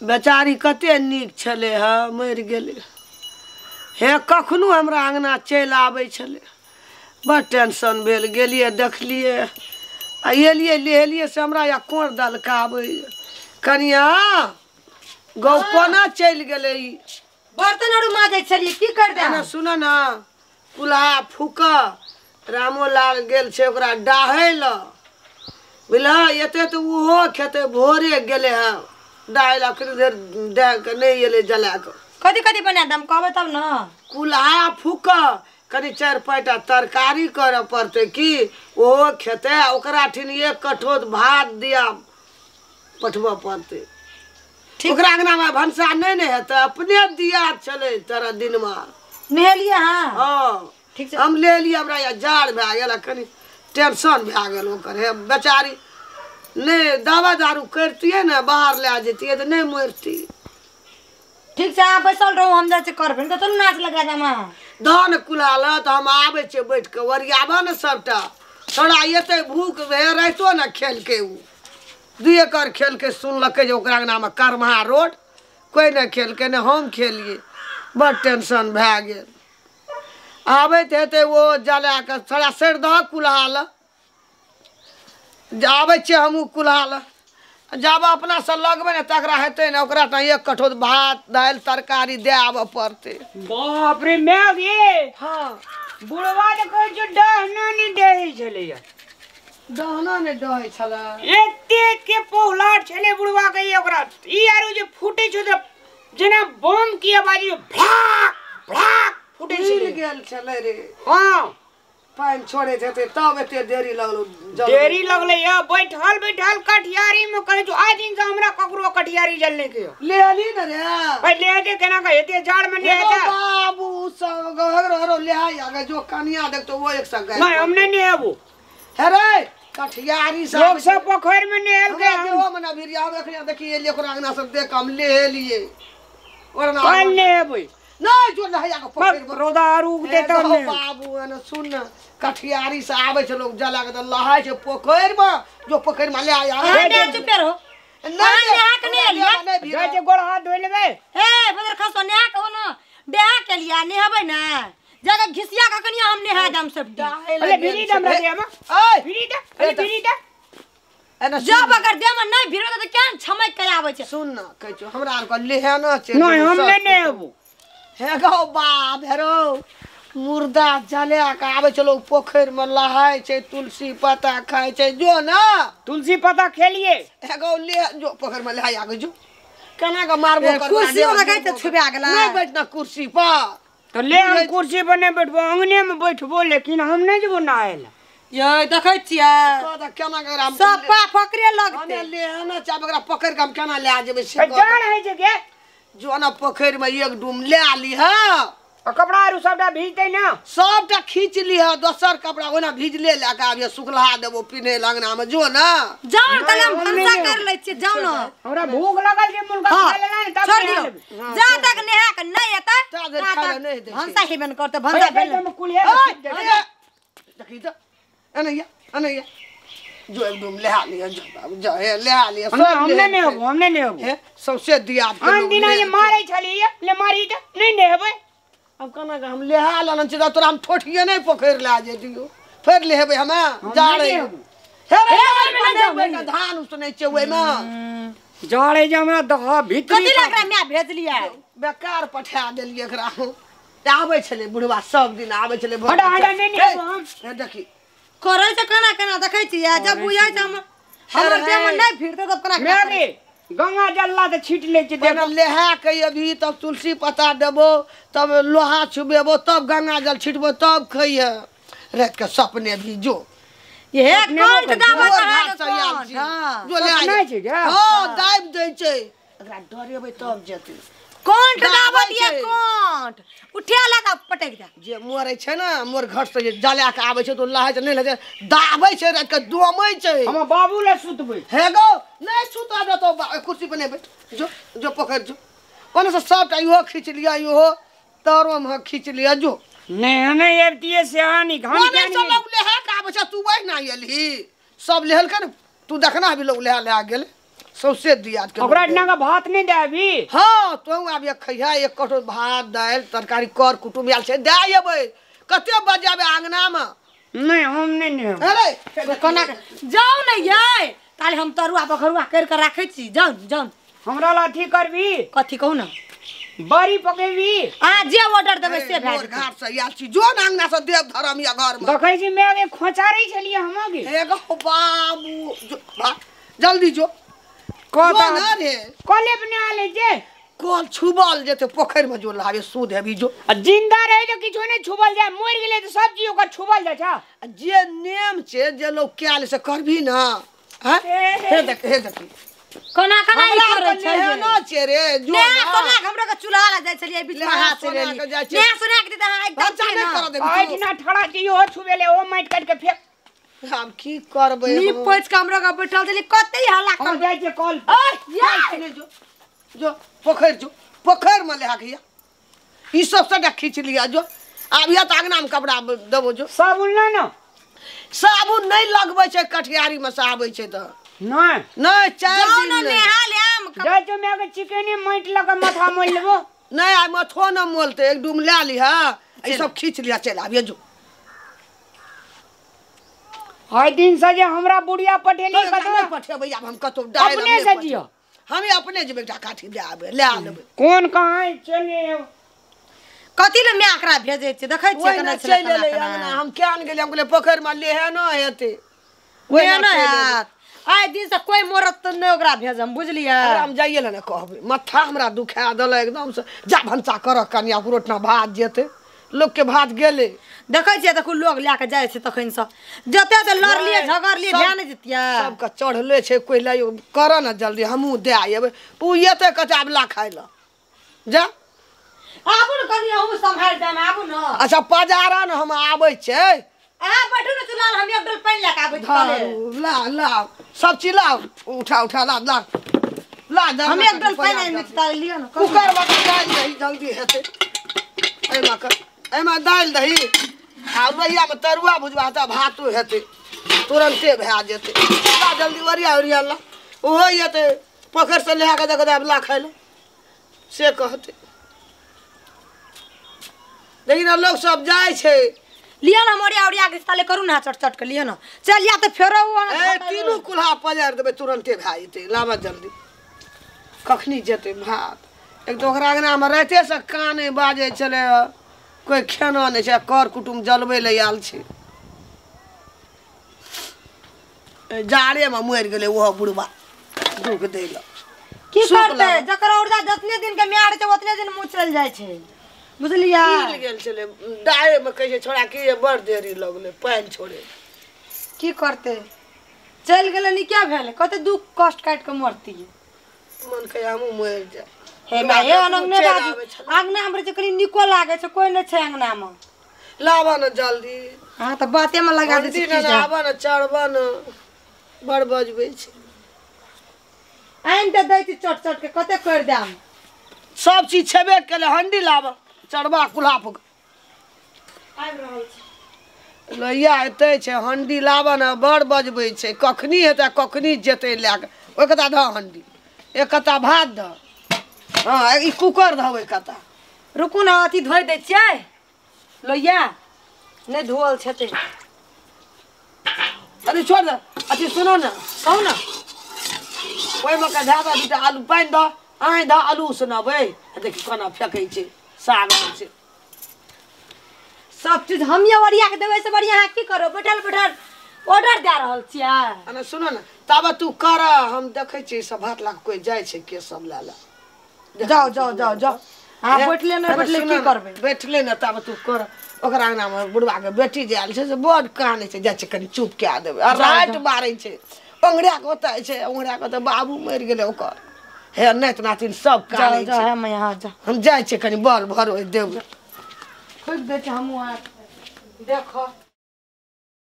बेचारी कते नीक छले ह मर गेले हे कखनो हमरा अंगना चलि आबै छले बड़ टेंशन भेल गेलिए देखलिए आ एलिए लेलिए से हमरा या कोर दलकाबै कनिया गौ कोना चलि गेले ई बर्तन आरु माजै छलिए की कर दे ना सुन ना कुल्हा फूक रामोलाल गेल छै ओकरा डाहै ल बुझल एते तो उहो खेते भोरे गेले है डाहै ल कनी देर डाह के नहीं एले जला के कथी कथी बना दम कहबै तब न कुल्हा फूक कनी 4-5 टा तरकारी करे पड़ते की ओहो खेते ओकरा ठिन एक कठोत भात दिया पठबऽ पड़ते ओकरा अंगना में भंसा नहीं ने हेते अपने दिया चले तेरा दिन में नहेलिए हां हां ठीक से हम ले लिए हमरा या जाड़ भए गेल कनी टेंशन भए गेल ओकर हे बेचारी नहीं दवा दारू करतिए ना बाहर ले जतिए तो नहीं मरती ठीक से आप बैसल रहो हम जाके करबे तो तुम नाच लगा दम धान कुलाल तो हम आवे छे बैठ के वरियाबा न सबटा थोड़ा एते भूख भे रहतो ना खेल के उ 2 एकर खेल के सुनलके जे ओकरा अंगना में करमहा रोड कोई न खेल के न हम खेलिए बड़ टेंशन भए गेल आबे हेते वो जला के थोड़ा सर दह कुल्हाल आबे छे हमू कुल्हाल जब अपना से लगबे न तकरा हेते न ओकरा त एक कठोत भात दाल तरकारी दे आबे पड़ते बाप रे मैं ये हां बुढ़वा ने कह जो डहना नहीं दे चले या दहना ने डहै छला एते के पौलाट छले बुढ़वा के ओकरा ई आरो जे फूटे छ त जेना बम की आवाज भड़ाक भड़ाक फूटे हिल छले गेल छले रे हां पानी छोड़े थे तब एते देरी लगलो देरी लगले या बैठल बैठल कठियारी में कहे जो आज दिन से हमरा ककरो कठियारी जलने के ले आली न रे भाई ले के केना कहे एते जाड़ में ले देखो जा बाबू सब गहरो ले आगे जो कनिया देख तो वो एक संग गए नहीं हमने नहीं आबू हे रे कठियारी सब लोग सब पोखर में नेल के हम मना भिरिया देखिए देखिए ले ओकरा अंगना सब देख हम ले लिए और ना कल ले आबू नहीं जो लहया के पकड़ रोदा रुक देता हमने बाबू न सुन कठियारी से आवे छे लोग जला के लहाय छे पोखर में जो पोखर में ले आया हां चुप रहो नहीं नहा के नहीं लिया जाके गोड़ हाथ धो लेबे हे बदर खसो नहा के हो न बेहा के लिया नहाबै ना जगह घिसिया का कनिया हम नहा दम सब अरे भिरी दम रे हम ओए भिरी दे अरे भिरी दे एना जब अगर देम नहीं भिरो त केन छमक के आबै छे सुन ना कहै छो हमरा आर को लेहना छे नहीं हम नहीं आबू हे गो बाप हेरो मुर्दा जले के आवे छे लोग पोखर में लहाय छे तुलसी पत्ता खाय छे जो ना तुलसी पत्ता खेलिए हे गो ले जो पोखर में लहाय आगे जो केना के मारबो कर कुर्सी में लगाई त छुबे गेला नहीं बैठना कुर्सी पर तो ले हम कुर्सी पर नहीं बैठबो अंगने में बैठबो लेकिन हम नहीं जबो नहाएला ये देखै छिया तो केना के हम सब पा फकरे लगते हमें लेहना चाहे ओकरा पकड़ के हम केना ले आ जेबे से जान है जगे जो ना पोखर में एक डूम ले आली हा और कपड़ा आरु सबटा भीजते ना सबटा खींच ली है दोसर कपड़ा ओना भीजले लेके आबिए सुखला देबो पिन्हे लगना में जो ना जाओ तले हम भंसा कर ले छी जाओ ना हमरा भूख लगल जे मुर्गा खा लेला तब छोड़ दियो जा तक नहा के नहीं एता ता देर खाले नहीं दे भंसा हेबन करते भंसा भेल में कुलिया देखी तो अनैया जो एकदम ले आ लिया जो बाबू जा हे ले आ लिया हमने नहीं होबो हमने नहीं होबो हे सबसे दिया आन दिन ये मारै छलिए ले मारी त नहीं ने हेबै अब कना के हम ले आ लन छिदा तोरा हम ठोठिए नहीं पोखर ले आ जे दियो फिर ले हेबै हम जा रे हे रे धान उसने चेवे में जाड़े जे हमरा दहा भीतरी कथि लग रहा मैं भेज लिया बेकार पठा देलिए एकरा आबै छले बुढ़वा सब दिन आबै छले हटा हटा नहीं हेबो हम हे देखी करे त कना कना देखै छी जब बुझाय छ हमर देह में नहीं फिरते तब कना मेरे गंगा जल्ला त छीट ले छी देना लेहा के अभी तब तुलसी पत्ता देबो तब लोहा छुबेबो तब गंगा जल छिटबो तब खइए रात के सपने भी जो ये कंठ दाबा हां जो ले नहीं छै क्या हां दाब दै छै एकरा डरेबै तब जेतै कंठ दाबा दिए कंठ उठेला त पटक दे जे मोरे छै ना मोर घर से जे जला के आबै छै तो लहाय छै नहीं लगे दाबै छै रात के दोमै छै हम बाबू ले सुतबै हे गो नहीं सुता दे तो कुर्सी पे नहीं बैठ जो जो पकड़ जो कोन से सबटा इहो खींच लिया इहो तारो में खींच लिया जो नहीं नहीं एबतिए से हानि घन ओने सब लोग लेहा का बचा तू वही ना एली सब लेहल कर तू देखना अभी लोग लेहा ले आ गेल सौसे दिया के ओकरा इतना का भात नहीं दे अभी। हाँ तो आब खैया एक कटोर भात दालि तरकारी कर कुटुम आयल छै दे अबै कते बजाबे आंगना में नहीं हम नहीं अरे कोना जाओ नहीं ये ताले हम तरुआ पखरुआ कर के राखे छी जाओ जाओ हमरा लाठी करबी कथी कहू ना बड़ी पकेबी आ जे ऑर्डर देबे से भए जेतै घाट से आयल छी जो ना अंगना से देव धर्म या घर में देखै छी मैं आगे खोचारी छलिए हम आगे एगो बाबू जल्दी जो कल ना रे कले अपने आले जे कल छुबल जेते पोखर में जो लावे सूद है जो जिंदा रहे तो किछो नहीं छुबल जाए मर गेले तो सब चीज ओकर छुबल जाय छ जे नेम छे जे लोग कैल से करबी ना हैं हे देख कोना कोना ई करे छै है ना छे रे जो ने ना सोना हमरा के चूल्हा ला जाय छलिए बीच में हाथ से ले ने सोना के दे एकदम बच्चा नहीं कर दे आइठना ठड़ा छी ओ छुबेले ओ माइट काट के फेंक हम की करबे नी पच के हमरा के बैठल छली कते हल्ला हम कर जाय छै कल ओए जो पोखर में ले आके ई सब से खींच लिया जो आब या त अंगना में कपड़ा देबो जो साबुन ना न साबुन नहीं लगबै छै कठियारी में से आबै छै त नहीं चार जाओ दिन ना नहीं नेहा लेम जाय छै मैं आगे चिकने माइट लगा माथा मोल लेबो नहीं आ मथो न मोलते एक डूम ले ली हा ई सब खींच लिया चल आबिए जो हर दिन से जे हमरा बुढ़िया पठेली कतो पठेबै आब हम कतो डाल अपने से दियो हमें अपने जेबै एकटा काठी ले आबे ले आबे कौन कहाँ चले कथी ले मैं आकरा भेजे छै देखै छियै ओइ केना ना छलै चले ले अंगना हम केन गेलै हम कहले पोखर में ले है ना हेते ओइ ओए ना ना आइ दिन से कोई मोरत त नै ओकरा भेजम बुझलियै हम जाइए ले ना कहबै मथा हमरा दुखा देल एकदम से जा भंसा कर कन्या रोटना भात जेते लोग के भात गेले देखै छियै देखू लोग लै के जाय छै तखन से जते त लड़लिए झगड़लिए ध्यान नै दितिया सबके चढ़ले छै कोई ले कर ना जल्दी हमहू दे आबे उ एते कचाबला खाइ ल जा आबू न कनी हम संभाल देम आबू न अच्छा पजारा न हम आबै छै आ बैठू न चुलाल हम एक डोल पानी ला के आबै छी ला ला सब चीज ला उठा ला ला हम एक डोल पानी में ताले लियो न कुकर में डाल दही जल्दी हेते एमा दाल दही आ लोहिया में तरुआ भुजबा त भातो हेते तुरंते भए जेते ला जल्दी ओरिया ला ओहो हेते पोखर से ले के देख ला खाइ ल से कहते लेकिन लोग सब जाय छै लियो न मोरिया ओरिया के ताले करू ना चट के लियो न चल या त फेरो ए तीनू कुल्हा पजार देबे तुरंते भए जेते लावा जल्दी कखनी जेते भात एक तो ओकरा अंगना में राते से काने बाजे चले कोई खाना नहीं छै कर कुटुम जलबै ले आयल छै जाड़े में मरि गेलै ओहो बुढ़वा दुख दै ल की करते जकरा उर्दा जतने दिन के म्यार छै ओतने दिन मुँह चल जाय छै बुझलिया गिर गेल छले डाए में कहै छै छोड़ा के बड़ देरी लगले पानी छोड़े की करते चल गेले नी क्या भेल कते दुख कष्ट काट के मरती मन कहे हमहू मरि जाए हे भाई अंगने बाजू अंगना में जे कनी निको लागे छै कोई नै छै अंगना में लावा न जल्दी हां त बाते में लगा दे छी आवा न चढ़बा न बड़ बजबै छै आइन त दै छी चट के कते कर दाम सब चीज छेबे केले हंडी लावा चढ़बा कुल्हा पर आबि रहल छै लैया एते छै हंडी लावा न बड़ बजबै छै कखनी हेतै कखनी जेतै लए के ओइ कता ध हंडी एक कता भात द हां ई कुकर धबै कता रुकू न अथी धोइ दै छियै लोइया नै धोल छते अरे छोड़ दे अथी सुनो न कहू न ओइ में का धागा दूटा आलू पानि द आइ द आलू सुनबै देखि कोना फेकै छै साग छै सब चीज हम ये ओरिया के देबै से बढ़िया है की करो बैठल ऑर्डर दे रहल छियै अने सुनो न तब तू कर हम देखै छी सब भात लाख कोई जाय छै के सब ला जाओ हां बैठले की करबै बैठले न तब तू कर ओकरा अंगना में बुढ़वा के बेटी जे आयल छै से बड़ काने छै जाय छै कनी चुप के देबै आ रात मारै छै अंगड़िया के ओतै छै अंगड़िया के त बाबू मरि गेलै ओकर हे नाइत नातिन सब काने छै हम यहां जा हम जाय छै कनी बल भरो देबै खोज दे छै हमहु देखो